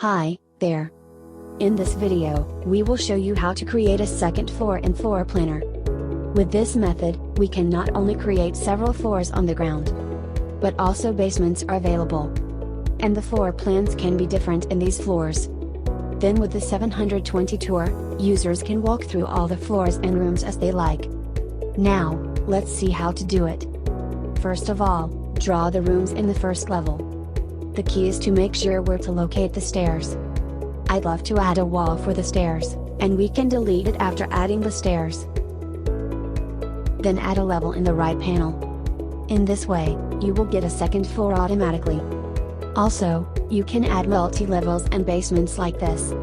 Hi, there. In this video, we will show you how to create a second floor in Floor Planner. With this method, we can not only create several floors on the ground, but also basements are available. And the floor plans can be different in these floors. Then with the 720 tour, users can walk through all the floors and rooms as they like. Now, let's see how to do it. First of all, draw the rooms in the first level. The key is to make sure where to locate the stairs. I'd love to add a wall for the stairs, and we can delete it after adding the stairs. Then add a level in the right panel. In this way, you will get a second floor automatically. Also, you can add multi-levels and basements like this.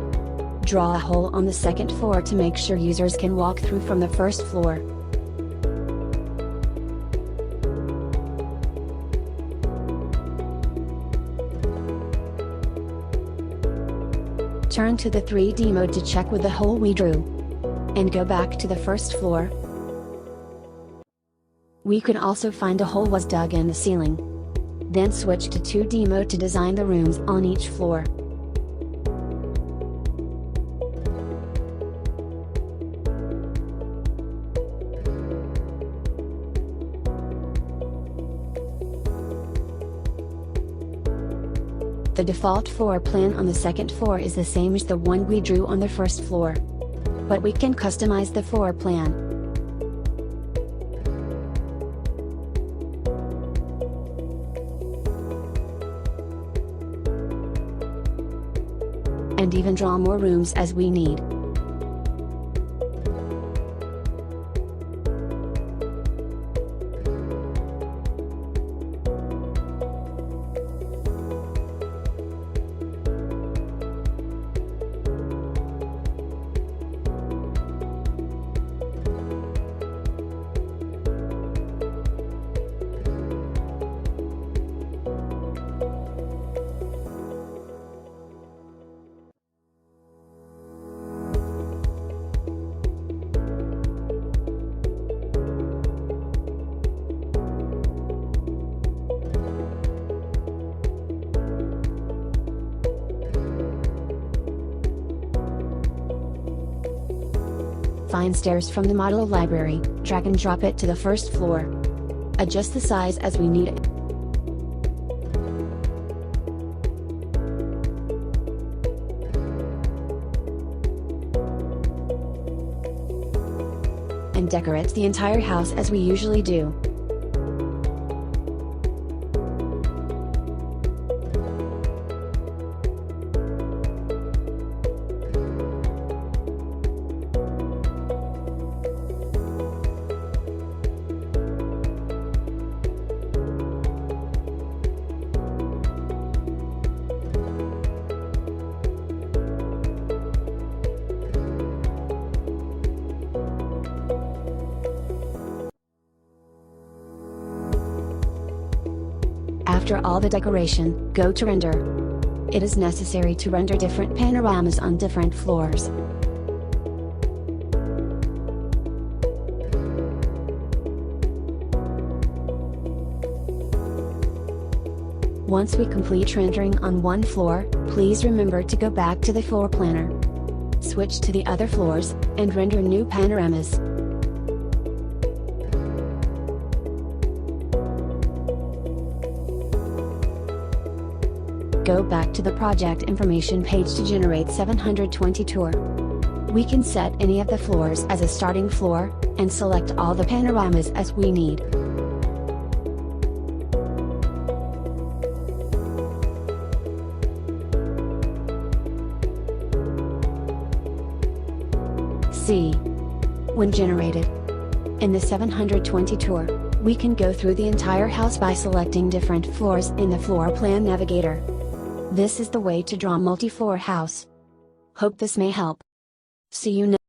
Draw a hole on the second floor to make sure users can walk through from the first floor. Turn to the 3D mode to check with the hole we drew. And go back to the first floor. We could also find a hole was dug in the ceiling. Then switch to 2D mode to design the rooms on each floor. The default floor plan on the second floor is the same as the one we drew on the first floor. But we can customize the floor plan. And even draw more rooms as we need. Find stairs from the model library, drag and drop it to the first floor. Adjust the size as we need it. And decorate the entire house as we usually do. After all the decoration, go to render. It is necessary to render different panoramas on different floors. Once we complete rendering on one floor, please remember to go back to the floor planner. Switch to the other floors, and render new panoramas. Go back to the project information page to generate 720 tour. We can set any of the floors as a starting floor, and select all the panoramas as we need. See. When generated. In the 720 tour, we can go through the entire house by selecting different floors in the floor plan navigator. This is the way to draw multi-floor house. Hope this may help. See you next